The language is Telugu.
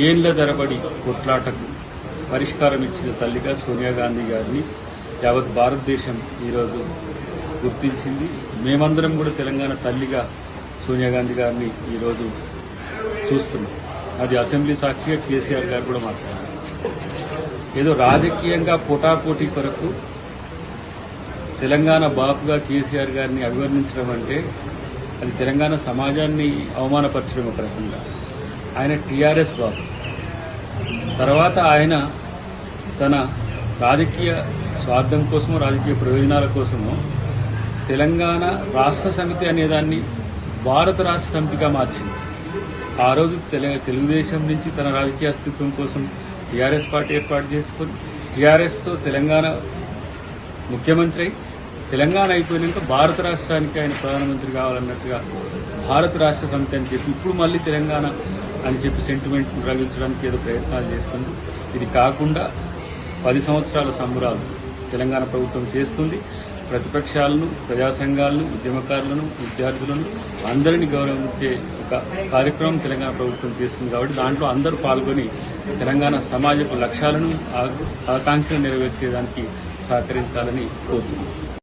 ఏండ్ల తరబడి కొట్లాటకు పరిష్కారం ఇచ్చిన తల్లిగా సోనియా గాంధీ గారిని యావత్ భారతదేశం ఈరోజు గుర్తించింది. మేమందరం కూడా తెలంగాణ తల్లిగా సోనియా గాంధీ గారిని ఈరోజు చూస్తున్నాం. అది అసెంబ్లీ సాక్షిగా కేసీఆర్ గారు కూడా మాట్లాడారు. ఏదో రాజకీయంగా పోటాపోటీ కొరకు తెలంగాణ బాపుగా కేసీఆర్ గారిని అభివర్ణించడం అంటే అది తెలంగాణ సమాజాన్ని అవమానపరచడం ఒక రకంగా. ఆయన టీఆర్ఎస్ బాబు, తర్వాత ఆయన తన రాజకీయ స్వార్థం కోసమో రాజకీయ ప్రయోజనాల కోసమో తెలంగాణ రాష్ట్ర సమితి అనేదాన్ని భారత రాష్ట్ర సమితిగా మార్చింది. ఆ రోజు తెలుగుదేశం నుంచి తన రాజకీయ అస్తిత్వం కోసం టీఆర్ఎస్ పార్టీ ఏర్పాటు చేసుకుని టీఆర్ఎస్తో తెలంగాణ ముఖ్యమంత్రి తెలంగాణ అయిపోయినాక భారత రాష్ట్రానికి ఆయన ప్రధానమంత్రి కావాలన్నట్టుగా భారత రాష్ట్ర సమితి అని చెప్పి ఇప్పుడు మళ్ళీ తెలంగాణ అని చెప్పి సెంటిమెంట్ రగిల్చడానికి ఏదో ప్రయత్నాలు చేస్తుంది. ఇది కాకుండా 10 సంవత్సరాల సంబరాలు తెలంగాణ ప్రభుత్వం చేస్తుంది. ప్రతిపక్షాలను, ప్రజా సంఘాలను, ఉద్యమకారులను, విద్యార్థులను అందరినీ గౌరవించే ఒక కార్యక్రమం తెలంగాణ ప్రభుత్వం చేస్తుంది. కాబట్టి దాంట్లో అందరూ పాల్గొని తెలంగాణ సమాజపు లక్ష్యాలను, ఆకాంక్షలను నెరవేర్చేదానికి సహకరించాలని కోరుతున్నాం.